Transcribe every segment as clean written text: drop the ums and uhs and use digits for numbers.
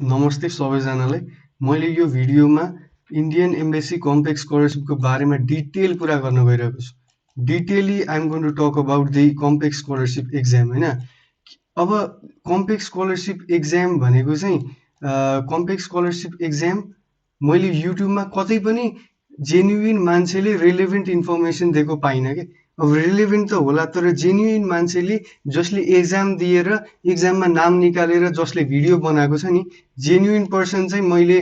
नमस्ते सबैजनालाई। मैले यो भिडियोमा इन्डियन एम्बेसी कम्प्लेक्स स्कलरसिपको बारेमा डिटेल कुरा गर्न गइरहेको छु। Detailly I am going to talk about the complex scholarship exam होइन। अब कम्प्लेक्स स्कलरसिप एक्जाम भनेको चाहिँ कम्प्लेक्स स्कलरसिप एक्जाम मैले युट्युबमा कतै पनि जेन्युइन मान्छेले रिलेभेन्ट इन्फर्मेसन दिएको पाइनँ के। अब रिलेभेन्ट त होला तर जेन्युइन मान्छेले जसले एक्जाम दिएर एक्जाममा नाम निकालेर जसले भिडियो बनाएको छ नि जेन्युइन पर्सन चाहिँ मैले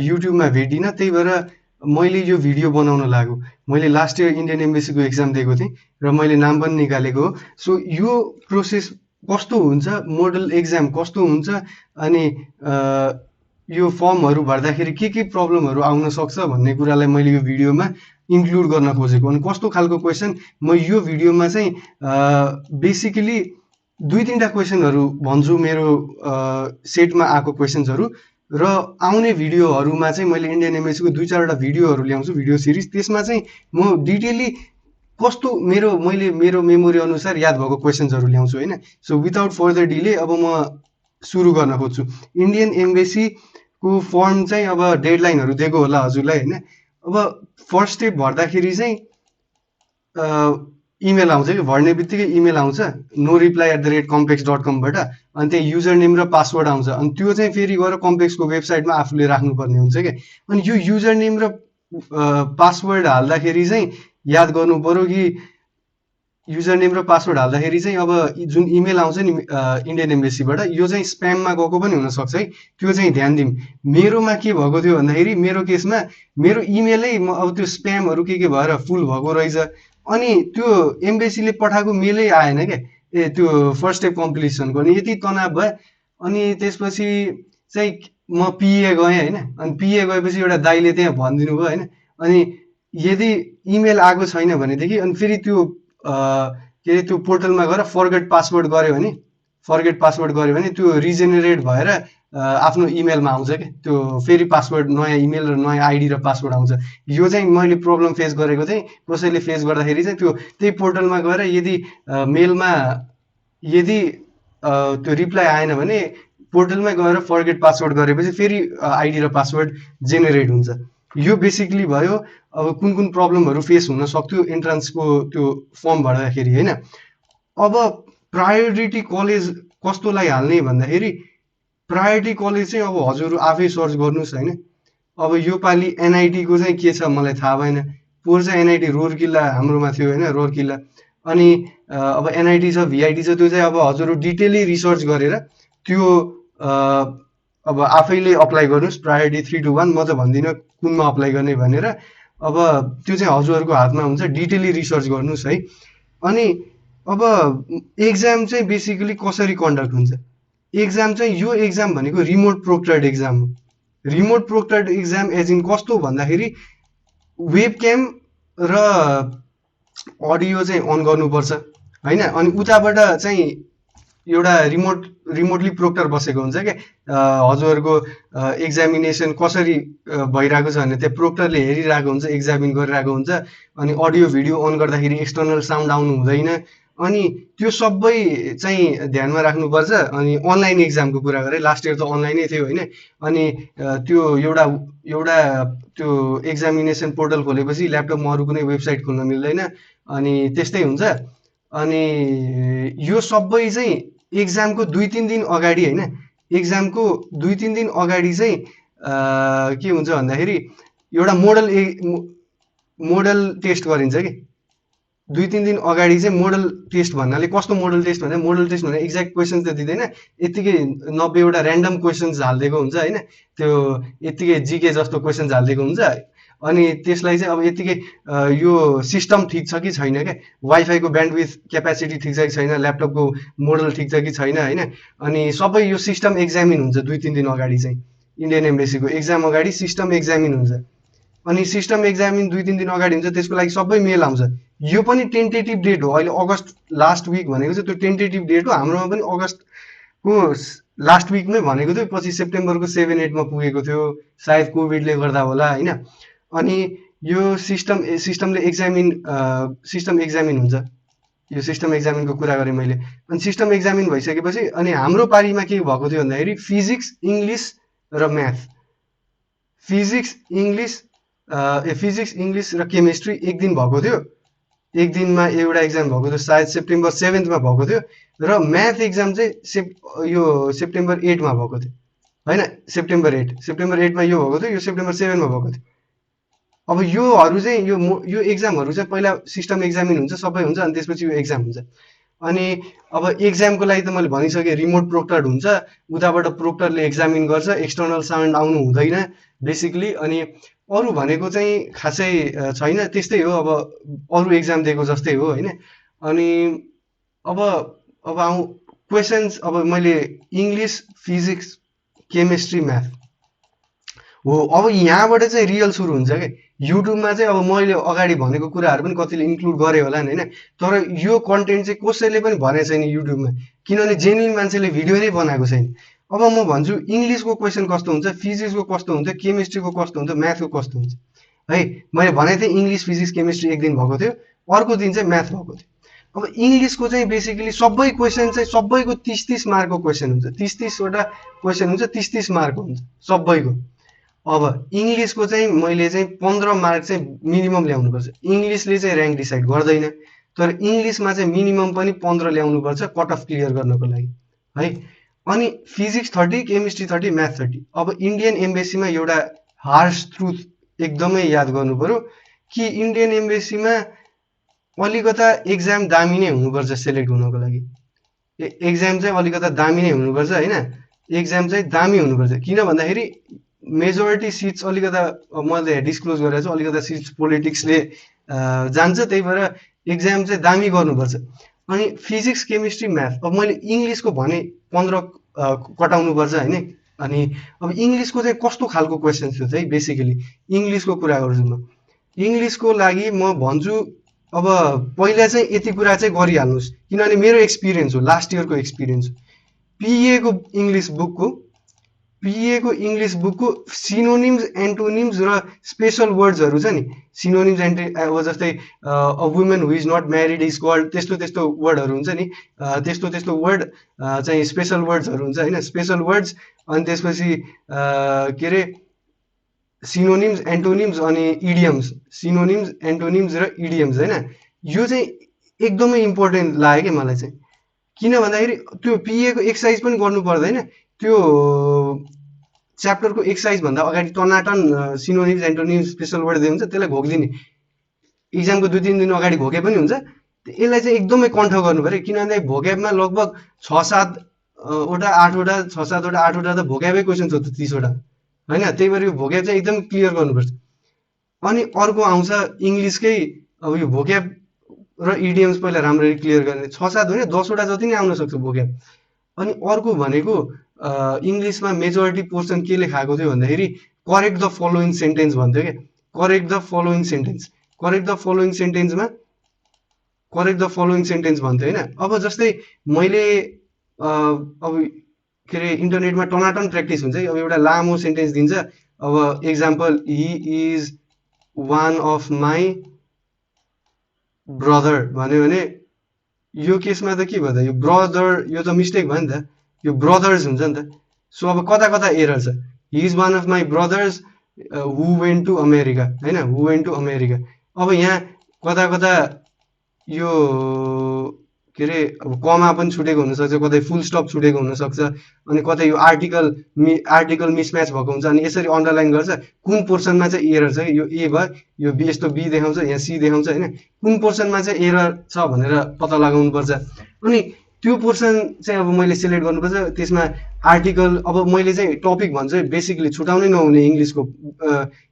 युट्युबमा भेटिनँ। त्यही भएर मैले यो भिडियो बनाउन लाग्यो। मैले लास्ट इयर इन्डियन एम्बेसीको एक्जाम दिएको थिएँ र मैले नाम पनि निकालेको हो। सो यो प्रोसेस कस्तो हुन्छ, मोडल एक्जाम कस्तो हुन्छ अनि यो फर्महरू भर्दाखेरि के प्रब्लमहरू आउन सक्छ भन्ने कुरालाई मैले यो भिडियोमा इन्क्लुड गर्न खोजेको। अनि कस्तो खालको क्वेसन म यो भिडियोमा चाहिँ बेसिकली दुई तिनवटा क्वेसनहरू भन्छु मेरो सेटमा आएको क्वेसन्सहरू, र आउने भिडियोहरूमा चाहिँ मैले इन्डियन एमएससीको दुई चारवटा भिडियोहरू ल्याउँछु, भिडियो सिरिज। त्यसमा चाहिँ म डिटेली कस्तो मैले मेरो मेमोरी अनुसार याद भएको क्वेसन्सहरू ल्याउँछु होइन। सो विदाउट फर्दर डिले अब म सुरु गर्न खोज्छु। इन्डियन एम्बेसीको फर्म चाहिँ अब डेडलाइनहरू दिएको होला हजुरलाई होइन। अब फर्स्ट स्टेप भर्दाखेरि चाहिँ इमेल आउँछ कि भर्ने बित्तिकै इमेल आउँछ no@complex.com बाट। अनि त्यहाँ युजर नेम र पासवर्ड आउँछ। अनि त्यो चाहिँ फेरि गएर कम्प्लेक्सको वेबसाइटमा आफूले राख्नुपर्ने हुन्छ क्या। अनि यो युजर नेम र पासवर्ड हाल्दाखेरि चाहिँ याद गर्नु पर्यो कि युजर नेम र पासवर्ड हाल्दाखेरि चाहिँ अब जुन इमेल आउँछ नि इन्डियन एम्बेसीबाट यो चाहिँ स्प्याममा गएको पनि हुनसक्छ है, त्यो चाहिँ ध्यान दिउँ। मेरोमा के भएको थियो भन्दाखेरि मेरो केसमा मेरो इमेलै अब त्यो स्प्यामहरू के भएर फुल भएको रहेछ। अनि त्यो एम्बेसीले पठाएको मेलै आएन क्या, त्यो फर्स्ट स्टेप कम्प्लिसनको। अनि यति तनाव भयो। अनि त्यसपछि चाहिँ म पिए गएँ होइन। अनि पिए गएपछि एउटा दाइले त्यहाँ भनिदिनु भयो होइन। अनि यदि इमेल आएको छैन भनेदेखि अनि फेरि त्यो के अरे त्यो पोर्टलमा गएर फर्गेट पासवर्ड गऱ्यो भने त्यो रिजेनेरेट भएर आफ्नो इमेलमा आउँछ क्या। त्यो फेरि पासवर्ड नयाँ इमेल र नयाँ आइडी र पासवर्ड आउँछ। यो चाहिँ मैले प्रब्लम फेस गरेको थिएँ। कसैले फेस गर्दाखेरि चाहिँ त्यो त्यही पोर्टलमा गएर यदि मेलमा यदि त्यो रिप्लाई आएन भने पोर्टलमै गएर फर्गेट पासवर्ड गरेपछि फेरि आइडी र पासवर्ड जेनेरेट हुन्छ। यो बेसिकली भयो। अब कुन कुन प्रब्लमहरू फेस हुन सक्थ्यो एन्ट्रान्सको त्यो फर्म भर्दाखेरि होइन। अब प्रायोरिटी कलेज कस्तोलाई हाल्ने भन्दाखेरि प्रायोरिटी कलेज चाहिँ अब हजुर आफै सर्च गर्नुहोस् होइन। अब योपालि एनआइटीको चाहिँ के छ मलाई थाहा भएन। पोहोर चाहिँ एनआइटी रोरकिल्ला हाम्रोमा थियो होइन, रोरकिल्ला। अनि अब एनआइटी छ, भिआइटी छ, त्यो चाहिँ अब हजुरहरू डिटेली रिसर्च गरेर त्यो अब आफैले अप्लाई गर्नुहोस्। प्रायोरिटी 3 to 1 म त भन्दिनँ कुनमा अप्लाई गर्ने भनेर। अब त्यो चाहिँ हजुरहरूको हातमा हुन्छ, डिटेली रिसर्च गर्नुहोस् है। अनि अब एक्जाम चाहिँ बेसिकली कसरी कन्डक्ट हुन्छ, एक्जाम चाहिँ यो एक्जाम भनेको रिमोट प्रोक्टर्ड एक्जाम हो। रिमोट प्रोक्टर्ड एक्जाम एज इन कस्तो भन्दाखेरि वेबक्याम र अडियो चाहिँ अन गर्नुपर्छ होइन। अनि उताबाट चाहिँ एउटा रिमोटली प्रोक्टर बसेको हुन्छ क्या। हजुरहरूको एक्जामिनेसन कसरी भइरहेको छ भने त्यहाँ प्रोक्टरले हेरिरहेको हुन्छ, एक्जामिन गरिरहेको हुन्छ। अनि अडियो भिडियो अन गर्दाखेरि एक्सटर्नल साउन्ड आउनु हुँदैन। अनि त्यो सबै चाहिँ ध्यानमा राख्नुपर्छ। अनि अनलाइन एक्जामको कुरा गरेँ, लास्ट इयर त अनलाइनै थियो होइन। अनि त्यो एउटा एउटा त्यो एक्जामिनेसन पोर्टल खोलेपछि ल्यापटपमा अरू कुनै वेबसाइट खोल्न मिल्दैन। अनि त्यस्तै हुन्छ। अनि यो सबै चाहिँ एक्जामको 2-3 दिन अगाडि होइन, एक्जामको 2-3 दिन अगाडि चाहिँ के हुन्छ भन्दाखेरि एउटा मोडल टेस्ट गरिन्छ कि 2-3 दिन अगाडि चाहिँ मोडल टेस्ट भन्नाले कस्तो मोडल टेस्ट भन्दा मोडल टेस्ट भन्दा एक्ज्याक्ट क्वेसन त दिँदैन, यत्तिकै 90वटा ऱ्यान्डम क्वेसन्स हालिदिएको हुन्छ होइन। त्यो यत्तिकै जिके जस्तो क्वेसन्स हालिदिएको हुन्छ। अनि त्यसलाई चाहिँ अब यत्तिकै यो सिस्टम ठिक छ कि छैन क्या, वाइफाईको ब्यान्डविथ क्यापेसिटी ठिक छ कि छैन, ल्यापटपको मोडल ठिक छ कि छैन होइन। अनि सबै यो सिस्टम एक्जामिन हुन्छ 2-3 दिन अगाडि चाहिँ। इन्डियन एम्बेसीको एक्जाम अगाडि सिस्टम एक्जामिन हुन्छ। अनि सिस्टम एक्जामिन 2-3 दिन अगाडि हुन्छ, त्यसको लागि सबै मेल आउँछ। यो पनि टेन्टेटिभ डेट हो। अहिले अगस्त लास्ट विक भनेको चाहिँ त्यो टेन्टेटिभ डेट हो। हाम्रोमा पनि अगस्तको लास्ट विकमै भनेको थियो, पछि सेप्टेम्बरको 7-8मा पुगेको थियो, सायद कोभिडले गर्दा होला होइन। अनि यो सिस्टमले सिस्टम एक्जामिन हुन्छ। यो सिस्टम एक्जामिनको कुरा गरेँ मैले। अनि सिस्टम एक्जामिन भइसकेपछि अनि हाम्रो पारीमा के भएको थियो भन्दाखेरि फिजिक्स, इङ्ग्लिस र म्याथ, फिजिक्स इङ्ग्लिस र केमिस्ट्री एक दिन भएको थियो, एक दिनमा एउटा एक्जाम भएको थियो, सायद सेप्टेम्बर 7मा भएको थियो। र म्याथ एक्जाम चाहिँ यो सेप्टेम्बर 8मा भएको थियो होइन, सेप्टेम्बर 8मा यो भएको थियो, यो सेप्टेम्बर 7मा भएको थियो। अब योहरू चाहिँ यो एक्जामहरू चाहिँ पहिला सिस्टम एक्जामिन हुन्छ, सबै हुन्छ, अनि त्यसपछि यो एक्जाम हुन्छ। अनि अब एक्जामको लागि त मैले भनिसकेँ, रिमोट प्रोक्टर्ड हुन्छ, उताबाट प्रोक्टरले एक्जामिन गर्छ, एक्सटर्नल साउन्ड आउनु हुँदैन बेसिकली। अनि अरू भनेको चाहिँ खासै छैन, त्यस्तै हो, अब अरू एक्जाम दिएको जस्तै हो होइन। अनि अब आउँ क्वेसन्स, अब मैले इङ्ग्लिस, फिजिक्स, केमिस्ट्री, म्याथ हो, अब यहाँबाट चाहिँ रियल सुरु हुन्छ क्या। युट्युबमा चाहिँ अब मैले अगाडि भनेको कुराहरू पनि कतिले इन्क्लुड गरे होला नि होइन, तर यो कन्टेन्ट चाहिँ कसैले पनि भनेको छैन युट्युबमा, किनभने जेन्युन मान्छेले भिडियो नै बनाएको छैन। अब म भन्छु इङ्ग्लिसको क्वेसन कस्तो हुन्छ, फिजिक्सको कस्तो हुन्छ, केमिस्ट्रीको कस्तो हुन्छ, म्याथको कस्तो हुन्छ है। मैले भनेको थिएँ इङ्ग्लिस, फिजिक्स, केमिस्ट्री एक दिन भएको थियो, अर्को दिन चाहिँ म्याथ भएको थियो। अब इङ्ग्लिसको चाहिँ बेसिकली सबै क्वेसन चाहिँ सबैको 30-30 मार्कको क्वेसन हुन्छ, 30-30वटा क्वेसन हुन्छ, 30-30 मार्कको हुन्छ सबैको। अब इङ्ग्लिसको चाहिँ मैले चाहिँ 15 मार्क चाहिँ मिनिमम ल्याउनुपर्छ। इङ्ग्लिसले चाहिँ ऱ्याङ्क डिसाइड गर्दैन, तर इङ्ग्लिसमा चाहिँ मिनिमम पनि 15 ल्याउनुपर्छ कट अफ क्लियर गर्नको लागि है। अनि फिजिक्स 30, केमिस्ट्री 30, म्याथ 30। अब इन्डियन एम्बेसीमा एउटा हार्स ट्रुथ एकदमै याद गर्नु पर्यो कि इन्डियन एम्बेसीमा अलिकता एक्जाम दामी नै हुनुपर्छ सेलेक्ट हुनको लागि। एक्जाम चाहिँ अलिकता दामी नै हुनुपर्छ होइन, एक्जाम चाहिँ दामी हुनुपर्छ। किन भन्दाखेरि मेजोरिटी सिट्स अलिकता मैले डिस्क्लोज गरेर चाहिँ अलिकता सिट्स पोलिटिक्सले जान्छ, त्यही भएर एक्जाम चाहिँ दामी गर्नुपर्छ। अनि फिजिक्स, केमिस्ट्री, म्याथ, अब मैले इङ्ग्लिसको भने 15 कटाउनुपर्छ होइन। अनि अब इङ्ग्लिसको चाहिँ कस्तो खालको क्वेसन्स थियो चाहिँ बेसिकली इङ्ग्लिसको कुरा गर्छु म। इङ्ग्लिसको लागि म भन्छु अब पहिला चाहिँ यति कुरा चाहिँ गरिहाल्नुहोस्, किनभने मेरो एक्सपिरियन्स हो, लास्ट इयरको एक्सपिरियन्स हो। पिएको इङ्ग्लिस बुकको सिनोनिम्स, एन्टोनिम्स र स्पेसल वर्ड्सहरू छ नि, सिनोनिम्स अब जस्तै a woman who is not married is called, त्यस्तो वर्डहरू हुन्छ नि, त्यस्तो वर्ड चाहिँ स्पेसल वर्ड्सहरू हुन्छ होइन, स्पेसल वर्ड्स। अनि त्यसपछि के अरे सिनोनिम्स, एन्टोनिम्स अनि इडियम्स, सिनोनिम्स, एन्टोनिम्स र इडियम्स होइन। यो चाहिँ एकदमै इम्पोर्टेन्ट लाग्यो कि मलाई चाहिँ, किन भन्दाखेरि त्यो पिएको एक्सर्साइज पनि गर्नु पर्दैन, त्यो च्याप्टरको एक्सर्साइजभन्दा अगाडि टनाटन सिनोनिम्स, एन्टोनिम्स, स्पेसल वर्ड दिन्छ, त्यसलाई घोकिदिने, इक्जामको 2-3 दिन अगाडि घोके पनि हुन्छ। यसलाई चाहिँ एकदमै कन्ठ गर्नु पऱ्यो, किनभने भोक्याबमा लगभग 6-7वटा 8वटा 6-7वटा 8वटा त भोक्याबै क्वेसन छ त 30वटा होइन, त्यही भएर यो भोक्याब चाहिँ एकदम क्लियर गर्नुपर्छ। अनि अर्को आउँछ इङ्ग्लिसकै अब यो भोक्याब र इडियम्स पहिला राम्ररी क्लियर गर्ने, 6-7 होइन 10वटा जति नै आउन सक्छ भोक्याब। अनि अर्को भनेको इङ्ग्लिसमा मेजोरिटी पोर्सन केले खाएको थियो भन्दाखेरि करेक्ट द फलोइङ सेन्टेन्स भन्थ्यो क्या, करेक्ट द फलोइङ सेन्टेन्स भन्थ्यो होइन। अब जस्तै मैले अब के अरे इन्टरनेटमा टनाटन प्र्याक्टिस हुन्छ है। अब एउटा लामो सेन्टेन्स दिन्छ, अब example he is one of my brother भन्यो भने यो केसमा त के भयो त, यो ब्रदर यो त मिस्टेक भयो नि त, यो ब्रदर्स हुन्छ नि त। सो अब कता कता एरर छ, he is one of my brothers who went to America होइन, हु वेन्ट टु अमेरिका। अब यहाँ कता कता यो के अरे अब कमा पनि छुटेको हुनसक्छ, कतै फुल स्टप छुटेको हुनसक्छ, अनि कतै यो आर्टिकल मिसम्याच भएको हुन्छ। अनि यसरी अन्डरलाइन गर्छ कुन पोर्सनमा चाहिँ एरर छ, यो ए भयो, यो बी, यस्तो बी देखाउँछ, यहाँ सी देखाउँछ होइन, कुन पोर्सनमा चाहिँ एरर छ भनेर पत्ता लगाउनु पर्छ। अनि त्यो पोर्सन चाहिँ अब मैले सेलेक्ट गर्नुपर्छ, त्यसमा आर्टिकल, अब मैले चाहिँ टपिक भन्छु है, बेसिकली छुटाउनै नहुने इङ्ग्लिसको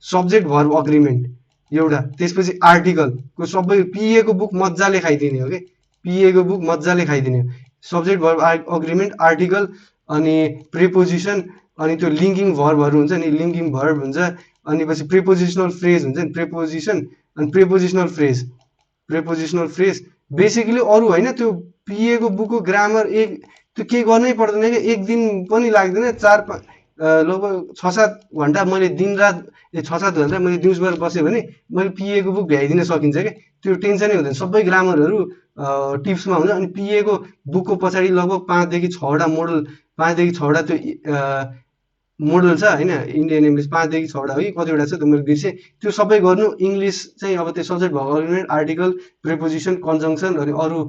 सब्जेक्ट भर्ब अग्रिमेन्ट एउटा, त्यसपछि आर्टिकलको सबै पिएको बुक मजाले खाइदिने हो कि, पिएको बुक मजाले खाइदिने हो, सब्जेक्ट भर्ब अग्रिमेन्ट, आर्टिकल, अनि प्रिपोजिसन, अनि त्यो लिङ्किङ भर्बहरू हुन्छ नि, लिङ्किङ भर्ब हुन्छ, अनि पछि प्रिपोजिसनल फ्रेज हुन्छ नि, प्रिपोजिसन अनि प्रिपोजिसनल फ्रेज बेसिकली अरू होइन। त्यो पिएको बुकको ग्रामर त्यो केही गर्नै पर्दैन कि, एक दिन पनि लाग्दैन, लगभग 6-7 घन्टा मैले दिनरात 6-7 घन्टा मैले दिउँसभर बसेँ भने मैले पिएको बुक भ्याइदिन सकिन्छ क्या, त्यो टेन्सनै हुँदैन, सबै ग्रामरहरू टिप्समा हुन्छ। अनि पिएको बुकको पछाडि लगभग 5 देखि 6वटा मोडल, 5 देखि 6वटा त्यो मोडल छ होइन, इन्डियन इङ्ग्लिस 5 देखि 6 वटा हो कि कतिवटा छ त्यो मैले बिर्सेँ। त्यो सबै गर्नु इङ्ग्लिस चाहिँ अब त्यो सब्जेक्ट भएको अर्गुमेन्ट, आर्टिकल, प्रिपोजिसन, कन्जङ्सन अनि अरू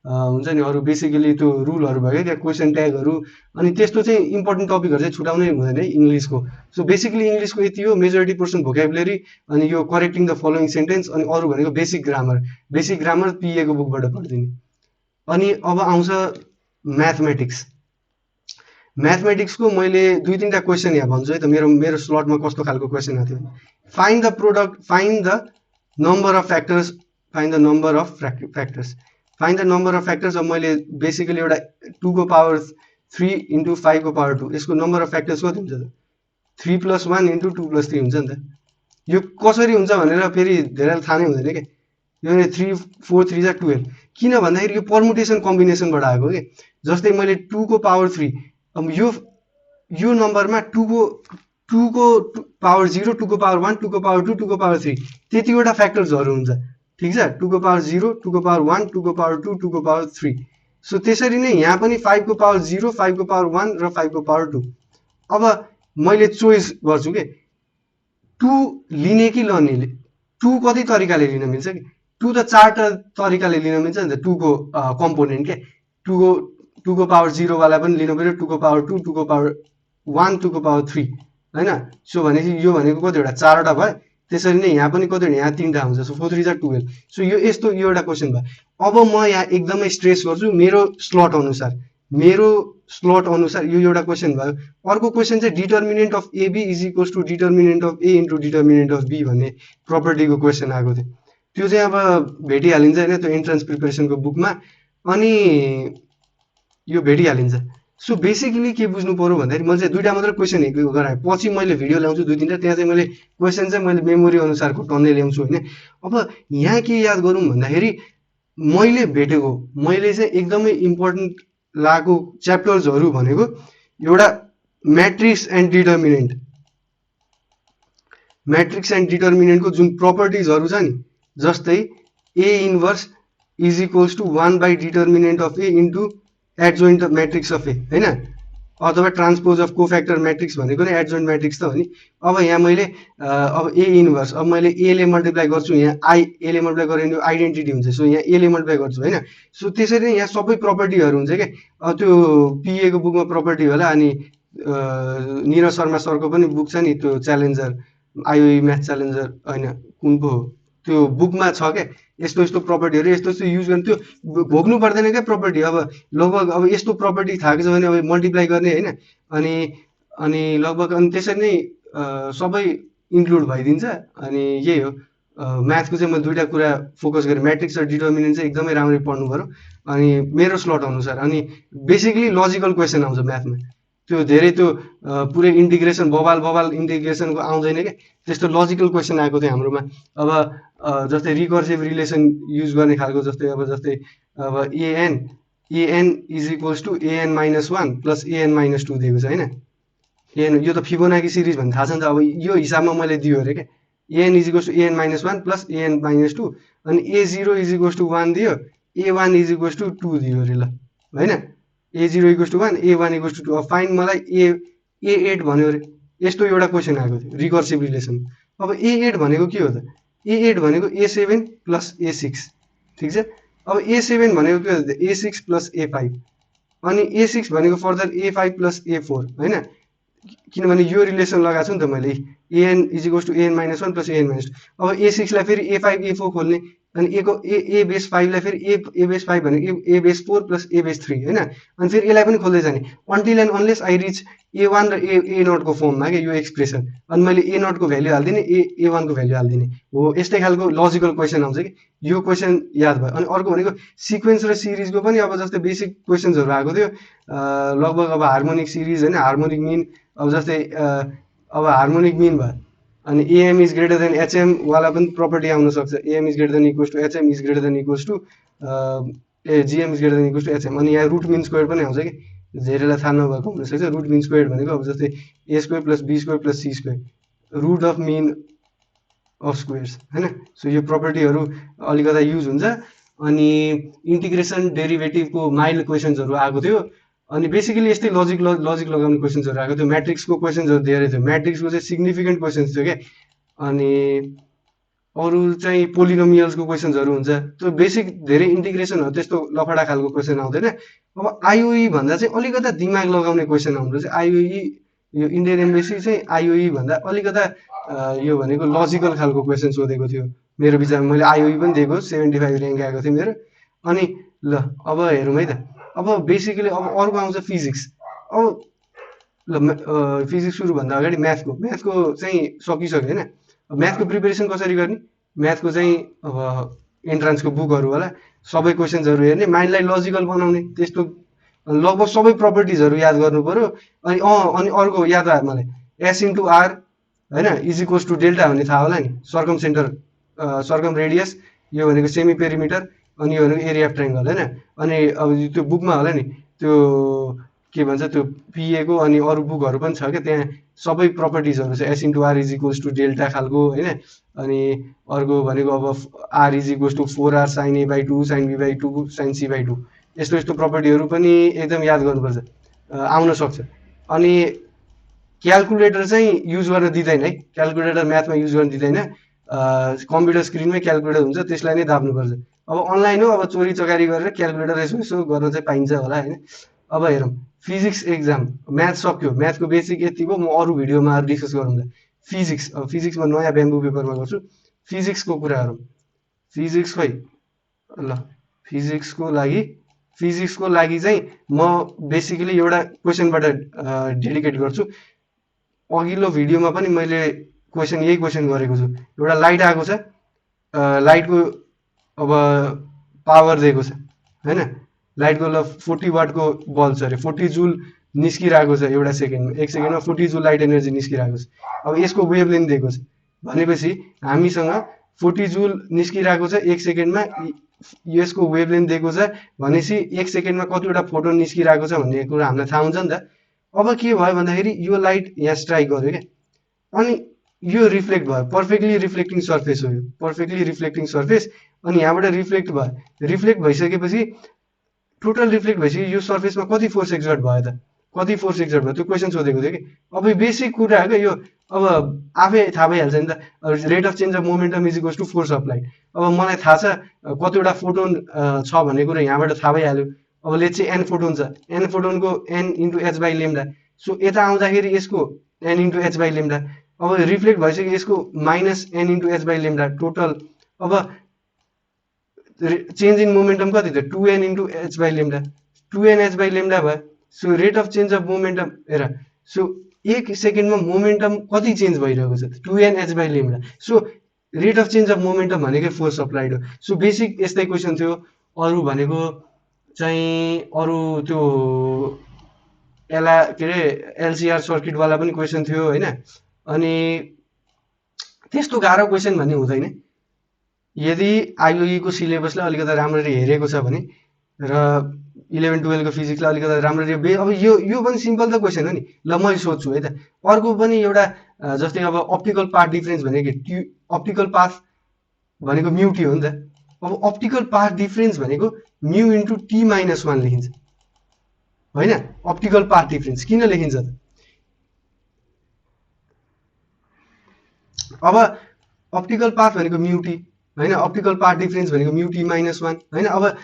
हुन्छ नि अरू बेसिकली त्यो रुलहरू भयो क्या, क्वेसन ट्यागहरू अनि त्यस्तो चाहिँ इम्पोर्टेन्ट टपिकहरू चाहिँ छुटाउनै हुँदैन है इङ्ग्लिसको। सो बेसिकली इङ्ग्लिसको यति हो, मेजोरिटी पर्सन भोकेबुलेरी अनि यो करेक्टिङ द फलोइङ सेन्टेन्स अनि अरू भनेको बेसिक ग्रामर। बेसिक ग्रामर पिएको बुकबाट पढिदिने। अनि अब आउँछ म्याथमेटिक्स। म्याथमेटिक्सको मैले 2-3टा क्वेसन यहाँ भन्छु है त, मेरो मेरो स्लटमा कस्तो खालको क्वेसन आएको थियो। Find the product, find the number of factors, find the number of factors, find the number of factors. अब मैले बेसिकली एउटा 2 को पावर 3 इन्टु 5 को पावर 2, यसको नम्बर अफ फ्याक्टर्स कति हुन्छ त? 3 + 1 इन्टु 2 + 3 हुन्छ नि त। यो कसरी हुन्छ भनेर फेरि धेरैलाई थाहा नै हुँदैन क्या। यो 3 4 3 जा 12, किन भन्दाखेरि यो पर्मुटेसन कम्बिनेसनबाट आएको के। जस्तै मैले 2 को पावर 3, अब यो नम्बरमा 2 को पावर 0, 2 को पावर 1, 2 को पावर 2, 2 को पावर 3 त्यतिवटा फ्याक्टर्सहरू हुन्छ, ठिक छ। 2 को पावर 0, 2 को पावर 1, 2 को पावर 2, 2 को पावर 3। सो त्यसरी नै यहाँ पनि 5 को पावर 0, 5 को पावर 1 र 5 को पावर 2। अब मैले चोइस गर्छु के 2 लिने कि नलिने। 2 कति तरिकाले लिन मिल्छ कि 2 त 4टा तरिकाले लिन मिल्छ नि त। 2 को कम्पोनेन्ट के 2 को पावर 0 वाला पनि लिनु पर्यो, 2 को पावर 2, 2 को पावर 1, 2 को पावर 3 होइन। सो भनेपछि यो भनेको कतिवटा 4वटा भयो। त्यसरी नै यहाँ पनि कतिवटा, यहाँ 3टा हुन्छ। सो 4 3 जा 12। सो यो यस्तो यो एउटा क्वेसन भयो। अब म यहाँ एकदमै स्ट्रेस गर्छु मेरो स्लट अनुसार, मेरो स्लट अनुसार यो एउटा क्वेसन भयो। अर्को क्वेसन चाहिँ determinant of AB is equals to determinant of A into determinant of B भन्ने प्रपर्टीको क्वेसन आएको थियो। त्यो चाहिँ अब भेटिहालिन्छ होइन त्यो एन्ट्रान्स प्रिपेरेसनको बुकमा, अनि यो भेटिहालिन्छ। सो बेसिकली के बुझ्नु पर्यो भन्दाखेरि मैले चाहिँ 2टा मात्र क्वेसन गराएँ, पछि मैले भिडियो ल्याउँछु 2-3टा, त्यहाँ चाहिँ मैले क्वेसन चाहिँ मैले मेमोरी अनुसारको टन्नै ल्याउँछु होइन। अब यहाँ के याद गरौँ भन्दाखेरि मैले भेटेको, मैले चाहिँ एकदमै इम्पोर्टेन्ट लागेको च्याप्टर्सहरू भनेको एउटा matrix and determinant, matrix and डिटर्मिनेन्टको जुन प्रपर्टिजहरू छ नि, जस्तै A inverse is equals to 1 by determinant of A into adjoint matrix of A होइन, अथवा ट्रान्सपोज अफ कोफ्याक्टर म्याट्रिक्स भनेको नै एडजोइन्ट म्याट्रिक्स त हो नि। अब यहाँ मैले अब ए इन्भर्स, अब मैले एले मल्टिप्लाई गर्छु, यहाँ एले मल्टिप्लाई गरेर यो आइडेन्टिटी हुन्छ। सो यहाँ एले मल्टिप्लाई गर्छु होइन। सो त्यसरी नै यहाँ सबै प्रपर्टीहरू हुन्छ क्या। त्यो पिएको बुकमा प्रपर्टी होला, अनि निरज शर्मा सरको पनि बुक छ नि त्यो च्यालेन्जर, आइओई म्याथ च्यालेन्जर होइन कुन पो हो, त्यो बुकमा छ क्या। यस्तो यस्तो प्रपर्टीहरू यस्तो यस्तो युज गर्ने, त्यो भोग्नु पर्दैन क्या प्रपर्टी। अब लगभग अब यस्तो प्रपर्टी थाहा छ भने अब मल्टिप्लाई गर्ने होइन, अनि लगभग अनि त्यसरी नै सबै इन्क्लुड भइदिन्छ। अनि यही हो म्याथको चाहिँ म 2टा कुरा फोकस गरेँ, म्याट्रिक्स र डिटर्मिनेन्ट चाहिँ एकदमै राम्ररी पढ्नु पऱ्यो अनि मेरो स्लट अनुसार। अनि बेसिकली लजिकल क्वेसन आउँछ म्याथमा, त्यो धेरै त्यो पुरै इन्टिग्रेसन बबाल इन्टिग्रेसनको आउँदैन क्या, त्यस्तो लजिकल क्वेसन आएको थियो हाम्रोमा। अब जस्तै रिकर्सिभ रिलेसन युज गर्ने खालको, जस्तै अब AN is equals to AN minus 1 plus AN minus 2 दिएको छ होइन। एएन यो त फिबोनाकी सिरिज भन्ने थाहा छ नि त। अब यो हिसाबमा मैले दियो अरे क्या, AN is equals to AN minus 1 plus AN minus 2 अनि ए0 इज इक्वल्स टु 1 दियो, ए1 इज इक्वल्स टु 2 दियो अरे ल होइन। ए0 इक्वल्स टु 1, ए1 इक्वल्स टु 2। अब फाइन मलाई ए8 भन्यो अरे, यस्तो एउटा क्वेसन आएको थियो रिकर्सिभ रिलेसन। अब ए8 भनेको के हो त, ए8 भनेको ए7 प्लस ए6, ठिक छ। अब ए7 भनेको के हो त, ए6 प्लस ए5, अनि ए6 भनेको फर्दर ए5 प्लस ए4 होइन, किनभने यो रिलेसन लगाएको छु नि त मैले, AN is equals to AN minus 1 plus AN minus 2। अब ए6 लाई फेरि ए5 ए4 खोल्ने, अनि ए बेस 5 लाई फेरि ए बेस 5 भनेको ए बेस 4 प्लस ए बेस 3 होइन, अनि फेरि यसलाई पनि खोल्दै जाने until and unless I rich A1 र ए0 को फर्ममा क्या यो एक्सप्रेसन। अनि मैले ए0 को भ्याल्यु हालिदिने, ए1 को भ्याल्यु हालिदिने हो। यस्तै खालको लजिकल क्वेसन आउँछ कि, यो क्वेसन याद भयो। अनि अर्को भनेको सिक्वेन्स र सिरिजको पनि अब जस्तै बेसिक क्वेसन्सहरू आएको थियो लगभग। अब हार्मोनिक सिरिज होइन, हार्मोनिक मिन, अब जस्तै अब हार्मोनिक मिन भयो, अनि AM is greater than HM वाला पनि प्रपर्टी आउन सक्छ। AM is greater than equals to HM is greater than equals to GM is greater than equals to HM. अनि यहाँ रुट मिन स्क्वायर पनि आउँछ कि, धेरैलाई थाहा नभएको हुनसक्छ। रुट मिन स्क्वायर भनेको अब जस्तै A square plus B square plus C square, root of mean of squares होइन। सो यो प्रपर्टीहरू अलिकता युज हुन्छ। अनि इन्टिग्रेसन डेरिभेटिभको माइल्ड क्वेसन्सहरू आएको थियो। अनि बेसिकली यस्तै लजिक लगाउने क्वेसन्सहरू आएको थियो। म्याट्रिक्सको क्वेसन्सहरू धेरै थियो, म्याट्रिक्सको चाहिँ सिग्निफिकेन्ट क्वेसन्स थियो क्या। अनि अरू चाहिँ पोलिनोमियल्सको क्वेसन्सहरू हुन्छ, त्यो बेसिक धेरै इन्टिग्रेसनहरू त्यस्तो लफडा खालको क्वेसन आउँदैन। अब आइओई भन्दा चाहिँ अलिकता दिमाग लगाउने क्वेसन आउँदो चाहिँ आइओई, यो इन्डियन एम्बेसी चाहिँ आइओई भन्दा अलिकता यो भनेको लजिकल खालको क्वेसन सोधेको थियो मेरो विचारमा। मैले आइओई पनि दिएको, 75 ऱ्याङ्क आएको थियो मेरो। अनि ल अब हेरौँ है त। अब बेसिकली अब अर्को आउँछ फिजिक्स। अब ल फिजिक्स सुरुभन्दा अगाडि म्याथको चाहिँ सकिसक्यो होइन। म्याथको प्रिपेरेसन कसरी गर्ने, म्याथको चाहिँ अब एन्ट्रान्सको बुकहरू होला, सबै क्वेसन्सहरू हेर्ने, माइन्डलाई लजिकल बनाउने, त्यस्तो लगभग सबै प्रपर्टिजहरू याद गर्नु पऱ्यो। अनि अर्को याद आयो मलाई, एस इन्टु आर होइन इज इक्वल्स टु डेल्टा भन्ने थाहा होला नि, सर्कम सेन्टर सर्कम रेडियस, यो भनेको सेमी पेरिमिटर, अनि यो भनेको एरिया अफ ट्राइङ्गल होइन। अनि अब त्यो बुकमा होला नि त्यो के भन्छ त्यो पिएको, अनि अरू बुकहरू पनि छ क्या, त्यहाँ सबै प्रपर्टिजहरू छ, S into R is equals to delta खालको होइन। अनि अर्को भनेको अब R is equals to 4r sine A by 2 sine B by 2 sine C by 2, यस्तो यस्तो प्रपर्टीहरू पनि एकदम याद गर्नुपर्छ, आउन सक्छ। अनि क्यालकुलेटर चाहिँ युज गर्न दिँदैन है, क्यालकुलेटर म्याथमा युज गर्न दिँदैन। कम्प्युटर स्क्रिनमै क्यालकुलेटर हुन्छ, त्यसलाई नै दाब्नुपर्छ। अब अनलाइन हो, अब चोरी चकारी गरेर क्यालकुलेटर यसो यसो गर्न चाहिँ पाइन्छ होला होइन। अब हेरौँ फिजिक्स एक्जाम, म्याथ सक्यो, म्याथको बेसिक यति भयो, म अरू भिडियोमा डिस्कस गरौँला। फिजिक्स, अब फिजिक्समा नयाँ ब्याम्बु पेपरमा गर्छु। फिजिक्सको कुरा गरौँ, फिजिक्स खोइ ल फिजिक्सको लागि चाहिँ म बेसिकली एउटा क्वेसनबाट डेडिकेट गर्छु। अघिल्लो भिडियोमा पनि मैले यही क्वेसन गरेको छु। एउटा लाइट आएको छ, लाइटको अब पावर दिएको छ होइन, लाइटको ल 40 वाटको बल्ब छ अरे, 40 जुल निस्किरहेको छ एउटा सेकेन्डमा, एक सेकेन्डमा 40 जुल लाइट एनर्जी निस्किरहेको छ। अब यसको वेभलेन्थ दिएको छ भनेपछि हामीसँग 40 जुल निस्किरहेको छ एक सेकेन्डमा, यसको वेभलेन्थ दिएको छ भनेपछि एक सेकेन्डमा कतिवटा फोटोन निस्किरहेको छ भन्ने कुरा हामीलाई थाहा हुन्छ नि त। अब के भयो भन्दाखेरि यो लाइट यहाँ स्ट्राइक गर्यो क्या, अनि यो रिफ्लेक्ट भयो, पर्फेक्टली रिफ्लेक्टिङ सर्फेस हो यो, पर्फेक्टली रिफ्लेक्टिङ सर्फेस। अनि यहाँबाट रिफ्लेक्ट भयो, रिफ्लेक्ट भइसकेपछि टोटल रिफ्लेक्ट भइसक्यो, यो सर्फेसमा कति फोर्स एक्जर्ट भयो त, कति फोर्स एक्जर्ट भयो, त्यो क्वेसन सोधेको थियो कि। अब यो बेसिक कुरा हो क्या यो, अब आफै थाहा भइहाल्छ नि त। Rate of change of momentum is equals to force of light. अब मलाई थाहा छ कतिवटा फोटोन छ भन्ने कुरा यहाँबाट थाहा भइहाल्यो। अब लेट्स चाहिँ एन फोटोन छ, एन फोटोनको n into h by lambda, so यता आउँदाखेरि यसको n into h by lambda. अब रिफ्लेक्ट भइसक्यो यसको minus n into h by lambda total. अब चेन्ज इन मोमेन्टम कति त 2n into h by lambda, 2n h by lambda भयो। So rate of change of momentum हेर, so एक सेकेन्डमा मोमेन्टम कति चेन्ज भइरहेको छ 2n h by lambda. So rate of change of momentum भनेकै फोर्स अप्लाइड हो। सो बेसिक यस्तै क्वेसन थियो। अरू भनेको चाहिँ अरू त्यो के अरे एलसिआर सर्किटवाला पनि क्वेसन थियो होइन। अनि त्यस्तो गाह्रो क्वेसन भन्ने हुँदैन यदि आइओईको सिलेबसलाई अलिकति राम्ररी हेरेको छ भने, र 11-12 को फिजिक्सलाई अलिकति राम्ररी अब यो पनि सिम्पल त क्वेसन हो नि। ल मैले सोध्छु है त। अर्को पनि एउटा जस्तै अब अप्टिकल पाथ डिफरेन्स भनेको अप्टिकल पाथ भनेको म्यु टी हो नि त। अब अप्टिकल पाथ डिफरेन्स भनेको म्यु इन्टु टी माइनस 1 लेखिन्छ होइन। अप्टिकल पाथ डिफरेन्स किन लेखिन्छ त? अब अप्टिकल पाथ भनेको म्यु टी होइन, अप्टिकल पाथ डिफरेन्स भनेको म्यु टी माइनस 1 होइन। अब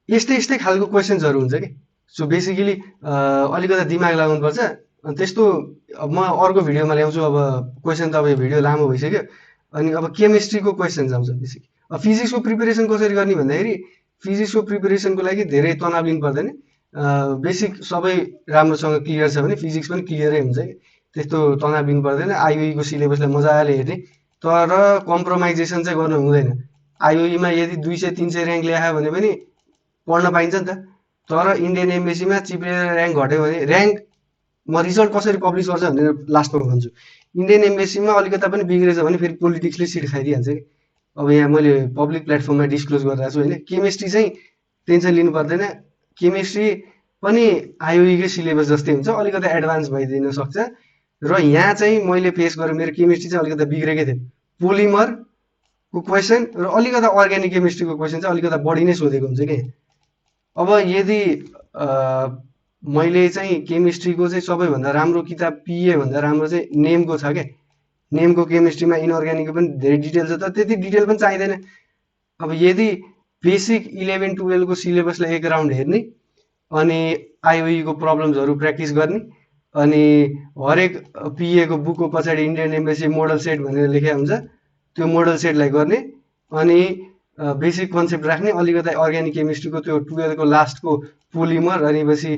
यस्तै खालको क्वेसन्सहरू हुन्छ कि। सो बेसिकली अलिकति दिमाग लगाउनुपर्छ। त्यस्तो म अर्को भिडियोमा ल्याउँछु। अब क्वेसन त अब यो भिडियो लामो भइसक्यो। अनि अब केमिस्ट्रीको क्वेसन्स आउँछ बेसिक। अब फिजिक्सको प्रिपेरेसन कसरी गर्ने भन्दाखेरि, फिजिक्सको प्रिपेरेसनको लागि धेरै तनाव लिनु पर्दैन। बेसिक सबै राम्रोसँग क्लियर छ भने फिजिक्स पनि क्लियरै हुन्छ कि, त्यस्तो तनाव लिनु पर्दैन। आइओईको सिलेबसलाई मजाले हेर्ने, तर कम्प्रोमाइजेसन चाहिँ गर्नु हुँदैन। आइओईमा यदि 200-300 ऱ्याङ्क ल्यायो भने पनि पढ्न पाइन्छ नि त। तर इन्डियन एम्बेसीमा चिप्लेर ऱ्याङ्क घट्यो भने, ऱ्याङ्क म रिजल्ट कसरी पब्लिस गर्छ भनेर लास्टमा भन्छु। इन्डियन एम्बेसीमा अलिकता पनि बिग्रेछ भने फेरि पोलिटिक्सले सिट खाइदिइहाल्छ कि। अब यहाँ मैले पब्लिक प्लेटफर्ममा डिस्क्लोज गरिरहेको छु होइन। केमिस्ट्री चाहिँ टेन्सन लिनु पर्दैन, केमिस्ट्री पनि आइओईकै सिलेबस जस्तै हुन्छ, अलिकति एडभान्स भइदिन सक्छ। र यहाँ चाहिँ मैले फेस गरेँ, मेरो केमिस्ट्री चाहिँ अलिकति बिग्रेकै थियो। पोलिमरको क्वेसन र अलिकति अर्ग्यानिक केमिस्ट्रीको क्वेसन चाहिँ अलिकति बढी नै सोधेको हुन्छ कि। अब यदि मैले चाहिँ केमिस्ट्रीको चाहिँ सबैभन्दा राम्रो किताब पिए भन्दा राम्रो चाहिँ नेमको छ क्या। नेमको केमिस्ट्रीमा इनअर्ग्यानिकको पनि धेरै डिटेल छ, तर त्यति डिटेल पनि चाहिँदैन। अब यदि बेसिक 11-12 को सिलेबसलाई एक राउन्ड हेर्ने, अनि आइओईको प्रब्लम्सहरू प्र्याक्टिस गर्ने, अनि हरेक पिएको बुकको पछाडि इन्डियन एम्बेसी मोडल सेट भनेर लेखेको हुन्छ, त्यो मोडल सेटलाई गर्ने, अनि बेसिक कन्सेप्ट राख्ने, अलिकति अर्ग्यानिक केमिस्ट्रीको त्यो 12 को लास्टको पोलिमर, अनि पछि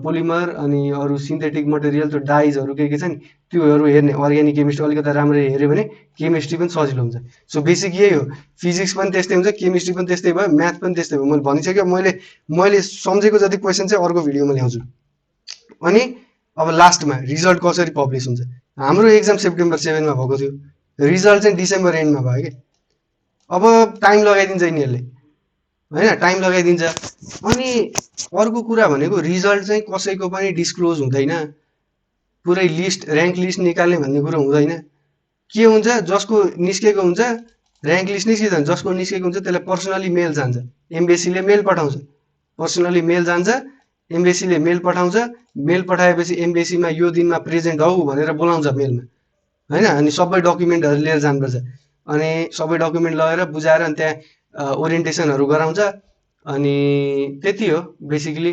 पोलिमर अनि अरू सिन्थेटिक मटेरियल, त्यो डाइजहरू के छ नि त्योहरू हेर्ने। अर्ग्यानिक केमिस्ट्री अलिकति राम्ररी हेऱ्यो भने केमिस्ट्री पनि सजिलो हुन्छ। सो बेसिक यही हो। फिजिक्स पनि त्यस्तै हुन्छ, केमिस्ट्री पनि त्यस्तै भयो, म्याथ पनि त्यस्तै भयो। मैले भनिसक्यो, मैले सम्झेको जति क्वेसन चाहिँ अर्को भिडियोमा ल्याउँछु। अनि अब लास्टमा रिजल्ट कसरी पब्लिस हुन्छ। हाम्रो एक्जाम सेप्टेम्बर 7 मा भएको थियो, रिजल्ट चाहिँ डिसेम्बर एन्डमा भयो कि। अब टाइम लगाइदिन्छ यिनीहरूले, होइन, टाइम लगाइदिन्छ। अनि अर्को कुरा भनेको रिजल्ट चाहिँ कसैको पनि डिस्क्लोज हुँदैन, पुरै लिस्ट ऱ्याङ्क लिस्ट निकाल्ने भन्ने कुरो हुँदैन। के हुन्छ, जसको निस्केको हुन्छ ऱ्याङ्क लिस्ट निस्किँदैन, जसको निस्केको हुन्छ त्यसलाई पर्सनली मेल जान्छ, एम्बेसीले मेल पठाउँछ, पर्सनली मेल जान्छ, एम्बेसीले मेल पठाउँछ। मेल पठाएपछि एम्बेसीमा यो दिनमा प्रेजेन्ट हौ भनेर बोलाउँछ मेलमा, होइन। अनि सबै डकुमेन्टहरू लिएर जानुपर्छ, अनि सबै डकुमेन्ट लगेर बुझाएर अनि त्यहाँ ओरिएन्टेसनहरू गराउँछ। अनि त्यति हो बेसिकली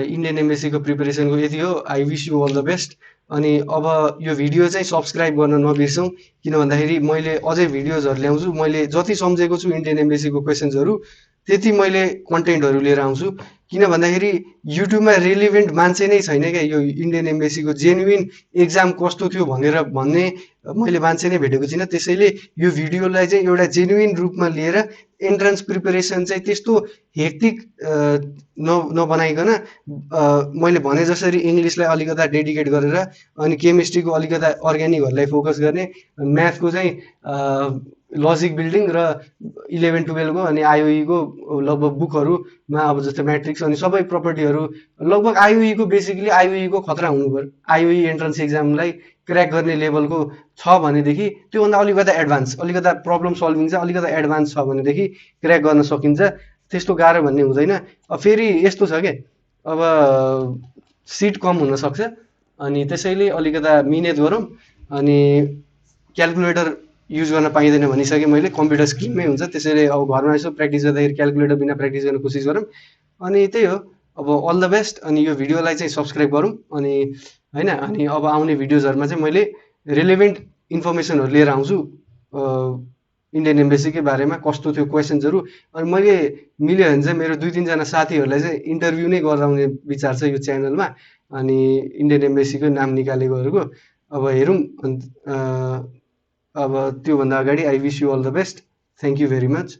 इन्डियन एम्बेसीको प्रिपरेसनको यति हो। I wish you all the best. अनि अब यो भिडियो चाहिँ सब्सक्राइब गर्न नबिर्सौँ, किन भन्दाखेरि मैले अझै भिडियोजहरू ल्याउँछु। मैले जति सम्झेको छु इन्डियन एम्बेसीको क्वेसन्सहरू त्यति मैले कन्टेन्टहरू लिएर आउँछु, किन भन्दाखेरि युट्युबमा रेलिभेन्ट मान्छे नै छैन क्या यो इन्डियन एम्बेसीको जेन्युइन एक्जाम कस्तो थियो भनेर भन्ने मैले मान्छे नै भेटेको छैन। त्यसैले यो भिडियोलाई चाहिँ एउटा जेन्युइन रूपमा लिएर एन्ट्रान्स प्रिपरेसन चाहिँ त्यस्तो हेक्टिक नबनाइकन मैले भने जसरी इङ्ग्लिसलाई अलिकता डेडिकेट गरेर, अनि केमिस्ट्रीको अलिकता अर्ग्यानिकहरूलाई फोकस गर्ने, म्याथको चाहिँ लजिक बिल्डिङ र 11-12 को अनि आइओईको लगभग बुकहरूमा अब जस्तै म्याट्रिक्स अनि सबै प्रपर्टीहरू लगभग आइओईको बेसिकली आइओईको खतरा हुनु पर्यो। आइओई एन्ट्रान्स एक्जामलाई क्र्याक गर्ने लेभलको छ भनेदेखि त्योभन्दा अलिकता एडभान्स, अलिकता प्रब्लम सल्भिङ चाहिँ अलिकता एडभान्स छ भनेदेखि क्र्याक गर्न सकिन्छ। त्यस्तो गाह्रो भन्ने हुँदैन। अब फेरि यस्तो छ क्या, अब सिट कम हुनसक्छ, अनि त्यसैले अलिकता मिहिनेत गरौँ। अनि क्यालकुलेटर युज गर्न पाइँदैन भनिसकेँ मैले, कम्प्युटर स्क्रिनमै हुन्छ। त्यसैले अब घरमा यसो प्र्याक्टिस गर्दाखेरि क्यालकुलेटर बिना प्र्याक्टिस गर्न कोसिस गरौँ। अनि त्यही हो, अब अल द बेस्ट। अनि यो भिडियोलाई चाहिँ सब्सक्राइब गरौँ, अनि होइन, अनि अब आउने भिडियोजहरूमा चाहिँ मैले रिलेभेन्ट इन्फर्मेसनहरू लिएर आउँछु इन्डियन एम्बेसीकै बारेमा, कस्तो थियो क्वेसन्सहरू। अनि मैले मिल्यो भने चाहिँ मेरो 2-3 जना साथीहरूलाई चाहिँ इन्टरभ्यू नै गराउने विचार छ यो च्यानलमा, अनि इन्डियन एम्बेसीको नाम निकालेकोहरूको। अब हेरौँ। अब त्योभन्दा अगाडि I wish you all the best. Thank you very much.